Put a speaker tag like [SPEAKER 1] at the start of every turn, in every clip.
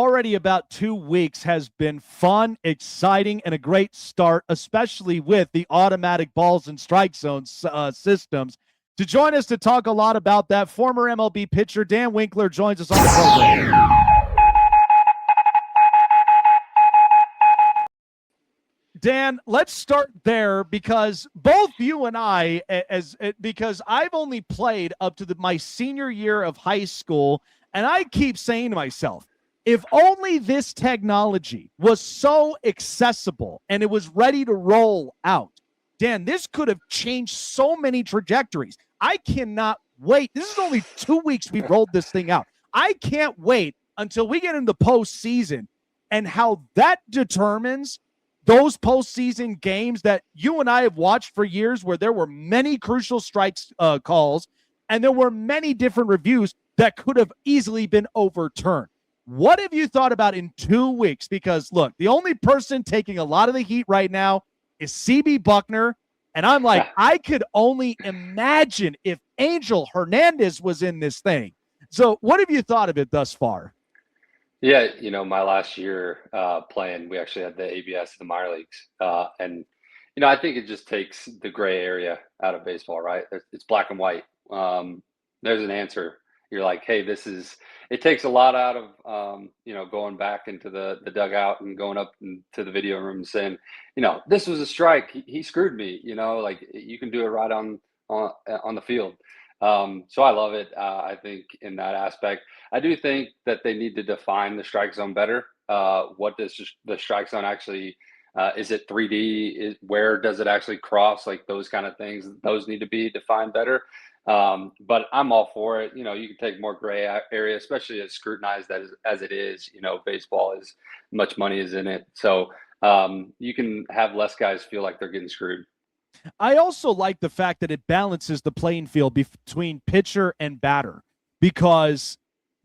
[SPEAKER 1] Already about 2 weeks has been fun, exciting, and a great start, especially with the automatic balls and strike zone systems. To join us to talk a lot about that, former MLB pitcher Dan Winkler joins us on the program. Dan, let's start there because both you and I, because I've only played up to my senior year of high school, and I keep saying to myself, if only this technology was so accessible and it was ready to roll out, Dan, this could have changed so many trajectories. I cannot wait. This is only 2 weeks we rolled this thing out. I can't wait until we get into postseason and how that determines those postseason games that you and I have watched for years where there were many crucial strikes calls and there were many different reviews that could have easily been overturned. What have you thought about in 2 weeks? Because, look, the only person taking a lot of the heat right now is CB Buckner. And I'm like, I could only imagine if Angel Hernandez was in this thing. So what have you thought of it thus far?
[SPEAKER 2] Yeah, my last year playing, we actually had the ABS, the minor leagues. And I think it just takes the gray area out of baseball, right? It's black and white. There's an answer. You're like, hey, it takes a lot out of, going back into the dugout and going up to the video room and saying, this was a strike. He screwed me, like you can do it right on the field. So I love it. I think in that aspect, I do think that they need to define the strike zone better. What does the strike zone actually, is it 3D? Where does it actually cross? Like those kind of things, those need to be defined better. But I'm all for it. You can take more gray area, especially as scrutinized as it is. Baseball is much money is in it. So you can have less guys feel like they're getting screwed.
[SPEAKER 1] I also like the fact that it balances the playing field between pitcher and batter, because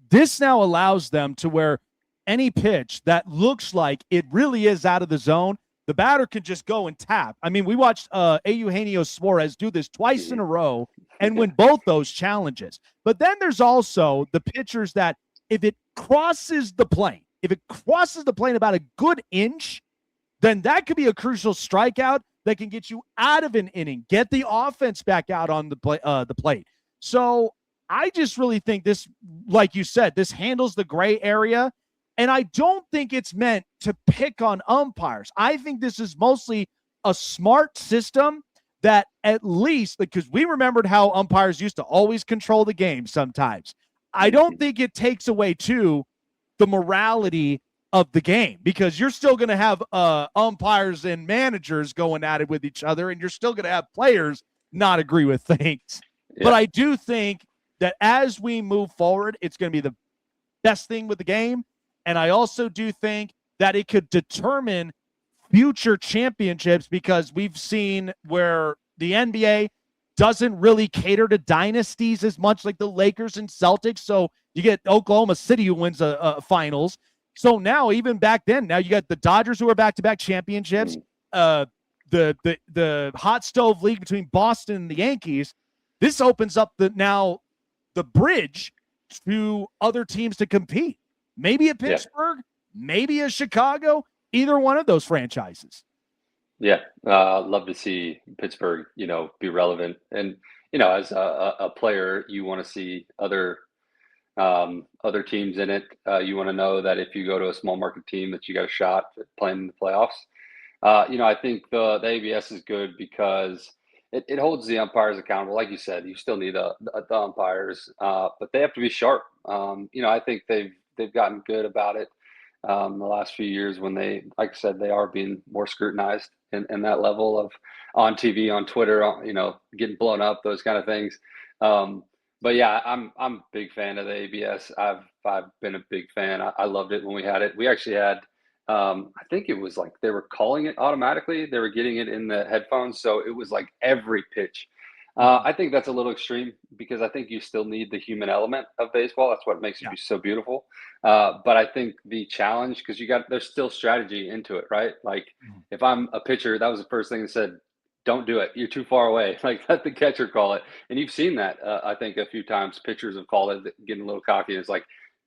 [SPEAKER 1] this now allows them to where any pitch that looks like it really is out of the zone, the batter can just go and tap. I mean, we watched Eugenio Suarez do this twice in a row and win both those challenges. But then there's also the pitchers that if it crosses the plane about a good inch, then that could be a crucial strikeout that can get you out of an inning, get the offense back out on the plate. So I just really think this, like you said, this handles the gray area. And I don't think it's meant to pick on umpires. I think this is mostly a smart system that at least, because we remembered how umpires used to always control the game sometimes. I don't think it takes away, too, the morality of the game, because you're still going to have umpires and managers going at it with each other, and you're still going to have players not agree with things. Yeah. But I do think that as we move forward, it's going to be the best thing with the game. And I also do think that it could determine future championships, because we've seen where the NBA doesn't really cater to dynasties as much, like the Lakers and Celtics. So you get Oklahoma City who wins a finals. So now, even back then, now you got the Dodgers who are back-to-back championships, the hot stove league between Boston and the Yankees. This opens up the bridge to other teams to compete. Maybe a Pittsburgh, maybe a Chicago, either one of those franchises.
[SPEAKER 2] Yeah, love to see Pittsburgh, be relevant. And, as a player, you want to see other teams in it. You want to know that if you go to a small market team that you got a shot at playing in the playoffs. I think the ABS is good because it holds the umpires accountable. Like you said, you still need the umpires, but they have to be sharp. I think they've gotten good about it the last few years when they, like I said, they are being more scrutinized in that level of on TV, on Twitter, getting blown up, those kind of things. But yeah, I'm a big fan of the ABS. I've been a big fan. I loved it when we had it. We actually had, I think it was like they were calling it automatically. They were getting it in the headphones, so it was like every pitch. I think that's a little extreme because I think you still need the human element of baseball. That's what makes it so beautiful. But I think the challenge, because there's still strategy into it, right? Like if I'm a pitcher, that was the first thing that said, don't do it. You're too far away. Like let the catcher call it. And you've seen that, I think, a few times. Pitchers have called it, getting a little cocky. It's like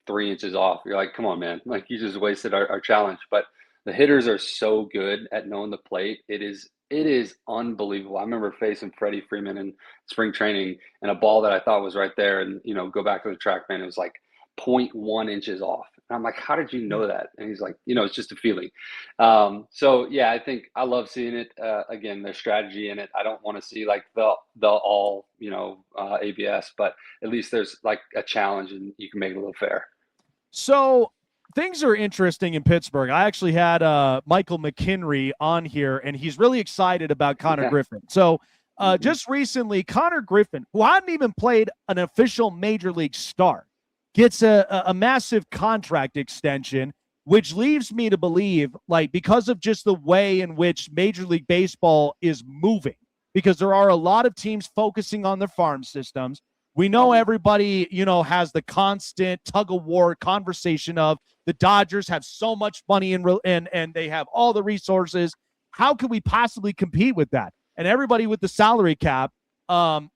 [SPEAKER 2] 3 inches off. You're like, come on, man. Like, you just wasted our challenge. But the hitters are so good at knowing the plate. It is unbelievable. I remember facing Freddie Freeman in spring training, and a ball that I thought was right there, and, go back to the track, man, it was like 0.1 inches off. And I'm like, how did you know that? And he's like, it's just a feeling. So yeah, I think I love seeing it. Again, their strategy in it. I don't want to see like the all, ABS, but at least there's like a challenge and you can make it a little fair.
[SPEAKER 1] So things are interesting in Pittsburgh. I actually had Michael McKinry on here, and he's really excited about Connor Griffin. So just recently, Connor Griffin, who hadn't even played an official major league start, gets a massive contract extension, which leaves me to believe, like, because of just the way in which Major League Baseball is moving, because there are a lot of teams focusing on their farm systems. We know everybody, has the constant tug-of-war conversation of the Dodgers have so much money and they have all the resources. How could we possibly compete with that? And everybody with the salary cap,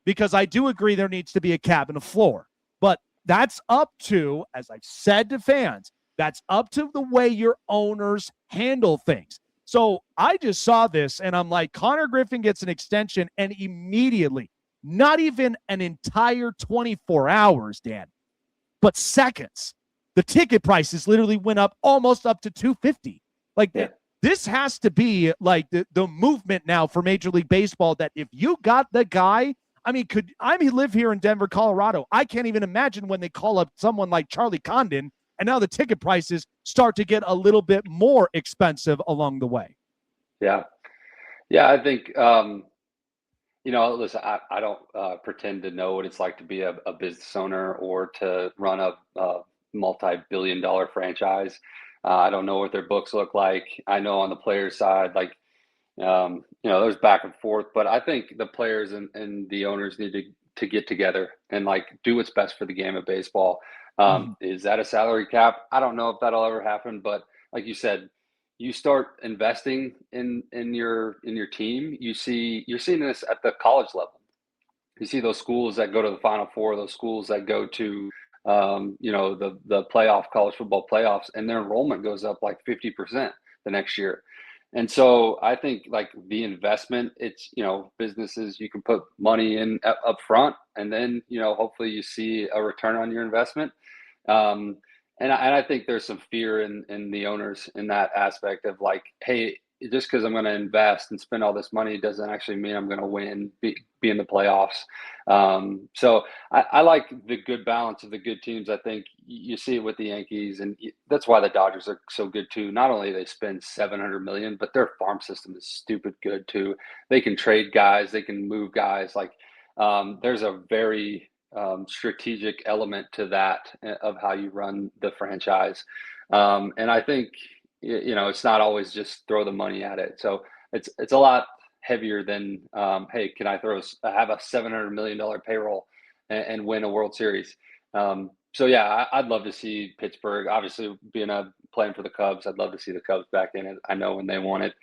[SPEAKER 1] because I do agree there needs to be a cap and a floor. But that's up to, as I've said to fans, that's up to the way your owners handle things. So I just saw this, and I'm like, Connor Griffin gets an extension, and immediately, not even an entire 24 hours, Dan, but seconds, the ticket prices literally went up almost up to $250. Like, this has to be like the movement now for Major League Baseball, that if you got the guy, I live here in Denver, Colorado. I can't even imagine when they call up someone like Charlie Condon, and now the ticket prices start to get a little bit more expensive along the way.
[SPEAKER 2] Yeah. Yeah, I think, listen, I don't pretend to know what it's like to be a business owner or to run a multi-billion-dollar franchise. I don't know what their books look like. I know on the players' side, like, there's back and forth, but I think the players and the owners need to get together and like do what's best for the game of baseball. Is that a salary cap? I don't know if that'll ever happen, but like you said, you start investing in your team. You're seeing this at the college level. You see those schools that go to the Final Four, those schools that go to the playoff, college football playoffs, and their enrollment goes up like 50% the next year. And so I think like the investment, it's, businesses, you can put money in up front, and then, hopefully you see a return on your investment. And I think there's some fear in the owners in that aspect of like, hey, just because I'm going to invest and spend all this money doesn't actually mean I'm going to win, be in the playoffs. So I like the good balance of the good teams. I think you see it with the Yankees, and that's why the Dodgers are so good too. Not only they spend $700 million, but their farm system is stupid good too. They can trade guys, they can move guys. Like there's a very strategic element to that of how you run the franchise. And I think, it's not always just throw the money at it. So it's a lot heavier than, hey, can I have a $700 million payroll and win a World Series? So yeah, I'd love to see Pittsburgh, obviously playing for the Cubs. I'd love to see the Cubs back in it. I know when they won it,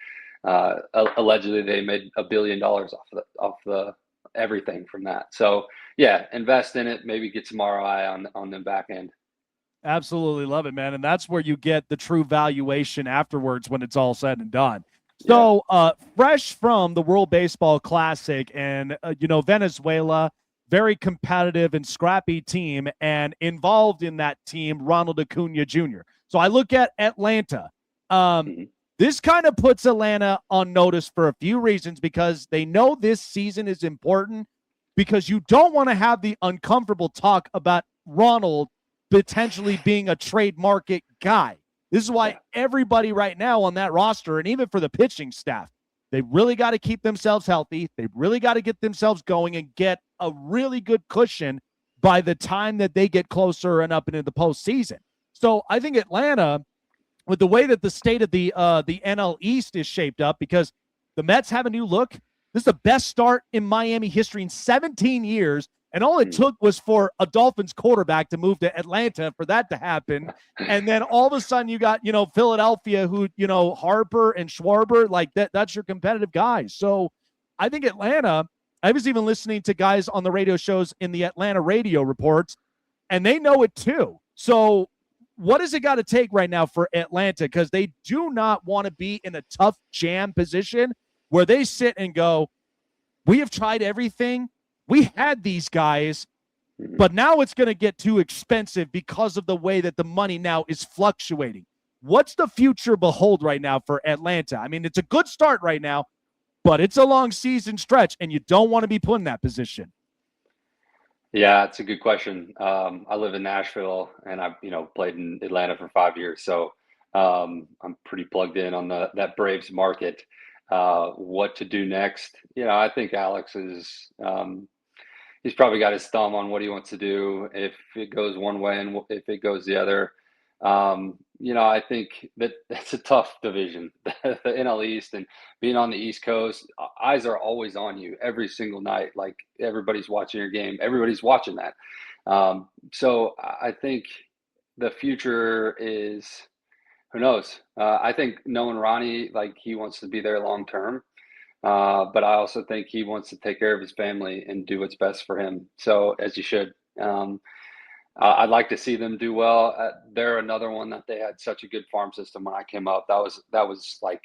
[SPEAKER 2] allegedly they made $1 billion off the everything from that. So yeah, invest in it, maybe get some ROI on the back end.
[SPEAKER 1] Absolutely love it, man. And that's where you get the true valuation afterwards when it's all said and done. So fresh from the World Baseball Classic and, Venezuela, very competitive and scrappy team, and involved in that team, Ronald Acuña Jr. So I look at Atlanta. This kind of puts Atlanta on notice for a few reasons, because they know this season is important, because you don't want to have the uncomfortable talk about Ronald potentially being a trade market guy. This is why everybody right now on that roster, and even for the pitching staff, they really got to keep themselves healthy. They really got to get themselves going and get a really good cushion by the time that they get closer and up into the postseason. So I think Atlanta, with the way that the state of the NL East is shaped up, because the Mets have a new look. This is the best start in Miami history in 17 years. And all it took was for a Dolphins quarterback to move to Atlanta for that to happen. And then all of a sudden you got, Philadelphia, who, Harper and Schwarber, like that's your competitive guys. So I think Atlanta, I was even listening to guys on the radio shows in the Atlanta radio reports, and they know it too. So what does it got to take right now for Atlanta? Because they do not want to be in a tough jam position where they sit and go, we have tried everything. We had these guys, but now it's going to get too expensive because of the way that the money now is fluctuating. What's the future behold right now for Atlanta? I mean, it's a good start right now, but it's a long season stretch, and you don't want to be put in that position.
[SPEAKER 2] Yeah, it's a good question. I live in Nashville, and I've played in Atlanta for 5 years, so I'm pretty plugged in on that Braves market. What to do next? I think Alex is he's probably got his thumb on what he wants to do. If it goes one way and if it goes the other, I think that's a tough division, the NL East, and being on the East Coast, eyes are always on you every single night. Like everybody's watching your game, everybody's watching that. So I think the future is, who knows? I think knowing Ronnie, like he wants to be there long term. But I also think he wants to take care of his family and do what's best for him. So as you should. I'd like to see them do well. They're another one that they had such a good farm system when I came up. That was like,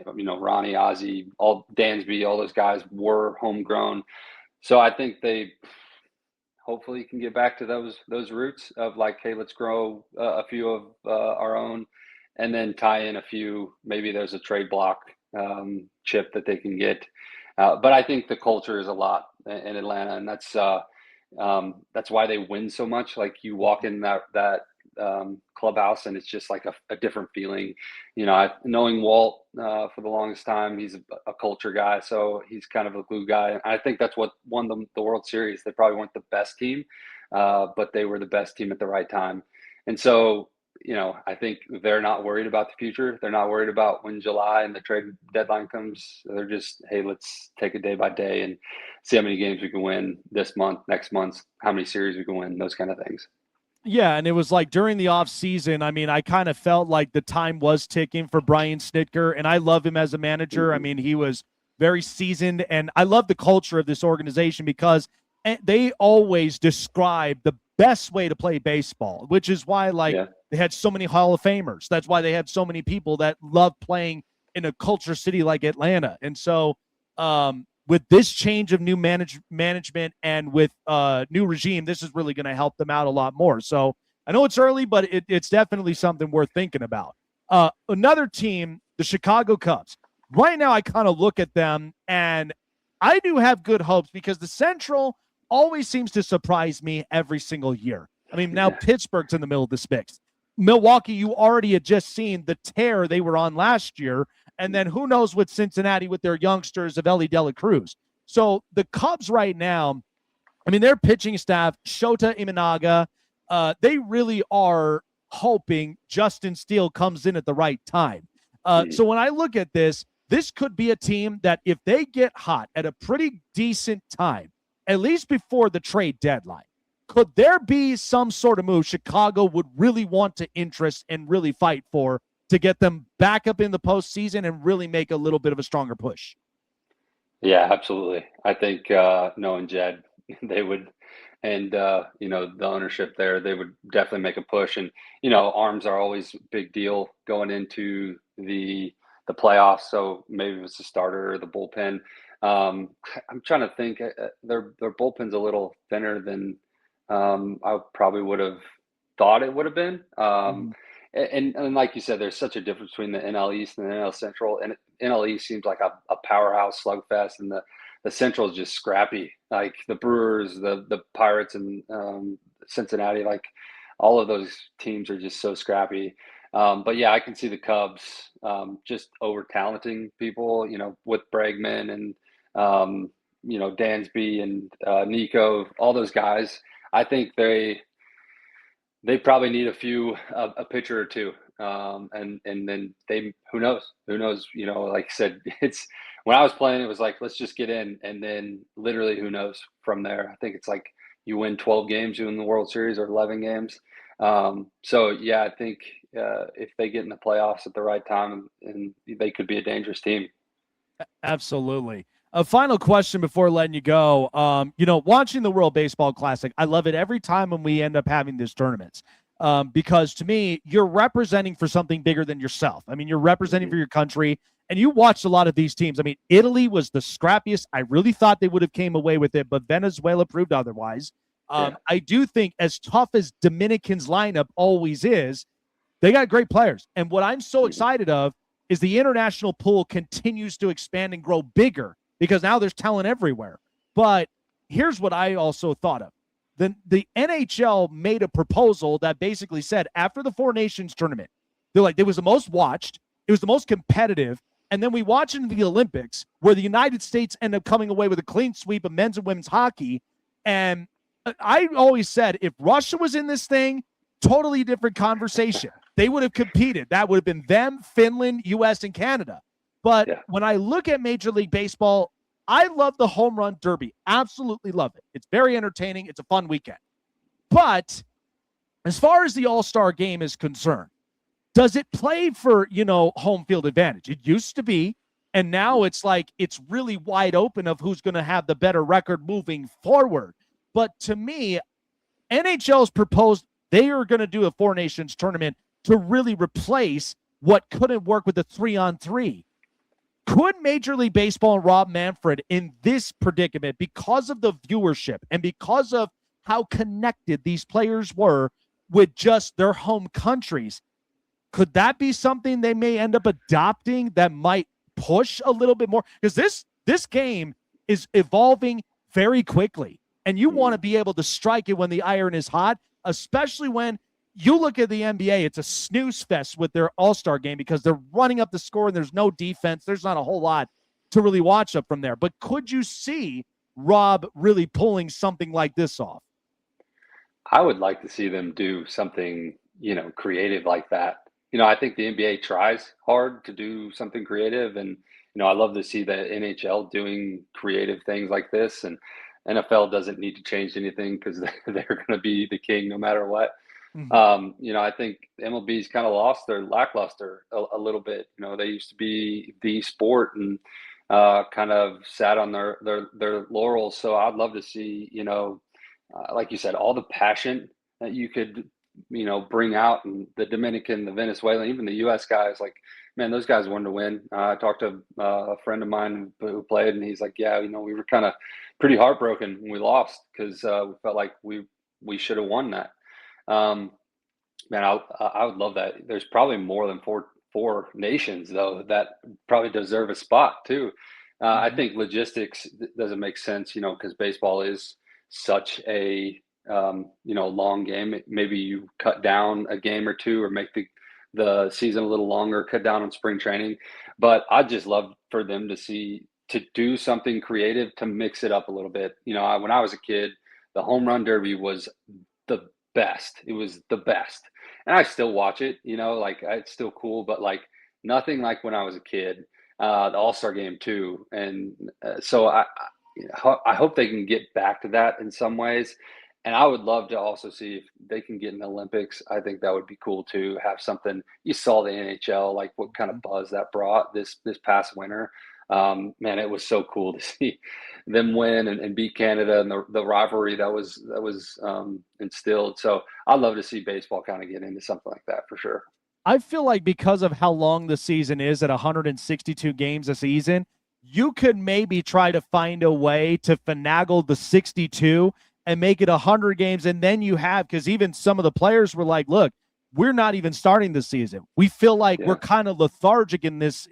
[SPEAKER 2] Ronnie, Ozzie, all Dansby, all those guys were homegrown. So I think they hopefully can get back to those roots of like, hey, let's grow a few of our own, and then tie in a few. Maybe there's a trade block chip that they can get. But I think the culture is a lot in Atlanta, and that's why they win so much. Like you walk in that clubhouse and it's just like a different feeling. Knowing Walt for the longest time, he's a culture guy, so he's kind of a glue guy. And I think that's what won them the World Series. They probably weren't the best team, but they were the best team at the right time. And so, I think they're not worried about the future. They're not worried about when July and the trade deadline comes. They're just, hey, let's take it day by day and see how many games we can win this month, next month, how many series we can win, those kind of things.
[SPEAKER 1] Yeah, and it was like during the offseason, I mean, I kind of felt like the time was ticking for Brian Snitker, and I love him as a manager. Mm-hmm. I mean, he was very seasoned, and I love the culture of this organization because they always describe the best way to play baseball, which is why, they had so many Hall of Famers. That's why they had so many people that love playing in a culture city like Atlanta. And so with this change of new management and with new regime, this is really going to help them out a lot more. So I know it's early, but it's definitely something worth thinking about. Another team, the Chicago Cubs. Right now, I kind of look at them, and I do have good hopes because the Central always seems to surprise me every single year. I mean, now Pittsburgh's in the middle of the mix. Milwaukee, you already had just seen the tear they were on last year. And then who knows with Cincinnati with their youngsters of Ellie De La Cruz. So the Cubs right now, I mean, their pitching staff, Shota Imanaga, they really are hoping Justin Steele comes in at the right time. So when I look at this could be a team that if they get hot at a pretty decent time, at least before the trade deadline, could there be some sort of move Chicago would really want to interest and really fight for to get them back up in the postseason and really make a little bit of a stronger push?
[SPEAKER 2] Yeah, absolutely. I think knowing Jed, they would, and the ownership there, they would definitely make a push. And arms are always a big deal going into the playoffs. So maybe it's the starter or the bullpen. I'm trying to think. Their bullpen's a little thinner than I probably would have thought it would have been. And like you said, there's such a difference between the NL East and the NL Central. And NL East seems like a powerhouse slugfest, and the Central is just scrappy. Like the Brewers, the Pirates, and Cincinnati. Like all of those teams are just so scrappy. But yeah, I can see the Cubs just over talenting people. With Bregman and Dansby and Nico, all those guys. I think they probably need a pitcher or two. And then who knows, like I said, it's when I was playing, it was like, let's just get in. And then literally who knows from there. I think it's like you win 12 games, you win the World Series, or 11 games. So yeah, I think if they get in the playoffs at the right time, and they could be a dangerous team.
[SPEAKER 1] Absolutely. A final question before letting you go. Watching the World Baseball Classic, I love it every time when we end up having these tournaments. because to me, you're representing for something bigger than yourself. I mean, you're representing for your country, and you watched a lot of these teams. I mean, Italy was the scrappiest. I really thought they would have came away with it, but Venezuela proved otherwise. I do think as tough as Dominican's lineup always is, they got great players. And what I'm so excited of is the international pool continues to expand and grow bigger because now there's talent everywhere. But here's what I also thought of. The NHL made a proposal that basically said after the Four Nations tournament, they're like, it was the most watched, it was the most competitive, and then we watch into the Olympics where the United States end up coming away with a clean sweep of men's and women's hockey. And I always said if Russia was in this thing, totally different conversation. They would have competed. That would have been them, Finland, U.S., and Canada. But when I look at Major League Baseball, I love the home run derby. Absolutely love it. It's very entertaining. It's a fun weekend. But as far as the All-Star game is concerned, does it play for, home field advantage? It used to be, and now it's like it's really wide open of who's going to have the better record moving forward. But to me, NHL's proposed they are going to do a Four Nations tournament to really replace what couldn't work with the 3-on-3. Could Major League Baseball and Rob Manfred in this predicament, because of the viewership and because of how connected these players were with just their home countries, could that be something they may end up adopting that might push a little bit more? Because this game is evolving very quickly, and you want to be able to strike it when the iron is hot, especially when you look at the NBA, it's a snooze fest with their All-Star game because they're running up the score and there's no defense. There's not a whole lot to really watch up from there. But could you see Rob really pulling something like this off?
[SPEAKER 2] I would like to see them do something, creative like that. I think the NBA tries hard to do something creative, and I love to see the NHL doing creative things like this. And NFL doesn't need to change anything because they're going to be the king no matter what. I think MLB's kind of lost their lackluster a little bit. They used to be the sport and kind of sat on their laurels. So I'd love to see, like you said, all the passion that you could, bring out, and the Dominican, the Venezuelan, even the U.S. guys. Like, man, those guys wanted to win. I talked to a friend of mine who played, and he's like, yeah, we were kind of pretty heartbroken when we lost because we felt like we should have won that. Man, I would love that. There's probably more than four nations though that probably deserve a spot too. I think logistics doesn't make sense, because baseball is such a long game. Maybe you cut down a game or two, or make the season a little longer, cut down on spring training. But I'd just love for them to do something creative to mix it up a little bit. When I was a kid, the home run derby was the best. It was the best. And I still watch it, it's still cool, but like nothing like when I was a kid. The All-Star game too. And so I hope they can get back to that in some ways. And I would love to also see if they can get in the Olympics. I think that would be cool to have something. You saw the NHL, like what kind of buzz that brought this past winter. Man, it was so cool to see them win and beat Canada, and the rivalry that was instilled. So I'd love to see baseball kind of get into something like that for sure.
[SPEAKER 1] I feel like because of how long the season is at 162 games a season, you could maybe try to find a way to finagle the 62 and make it 100 games. And then you have, because even some of the players were like, look, we're not even starting the season. We feel like we're kind of lethargic in this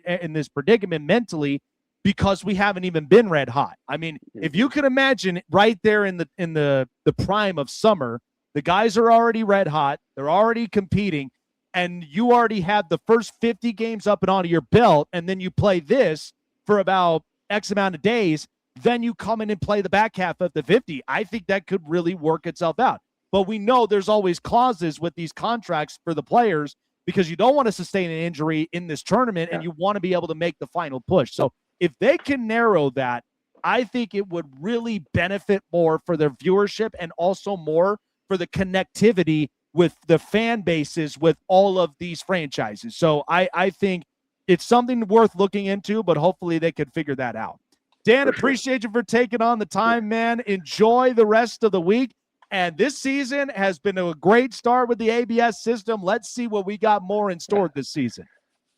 [SPEAKER 1] predicament mentally because we haven't even been red hot. I mean, if you can imagine right there in the prime of summer, the guys are already red hot. They're already competing, and you already have the first 50 games up and onto your belt, and then you play this for about X amount of days. Then you come in and play the back half of the 50. I think that could really work itself out. But we know there's always clauses with these contracts for the players because you don't want to sustain an injury in this tournament and you want to be able to make the final push. So if they can narrow that, I think it would really benefit more for their viewership and also more for the connectivity with the fan bases with all of these franchises. So I think it's something worth looking into, but hopefully they can figure that out. Dan, appreciate you for taking on the time, man. Enjoy the rest of the week. And this season has been a great start with the ABS system. Let's see what we got more in store this season.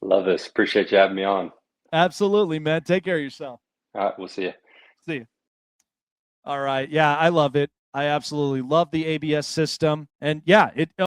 [SPEAKER 2] Love this. Appreciate you having me on.
[SPEAKER 1] Absolutely, man. Take care of yourself.
[SPEAKER 2] All right, we'll see you.
[SPEAKER 1] See you. All right. Yeah, I love it. I absolutely love the ABS system. And yeah, it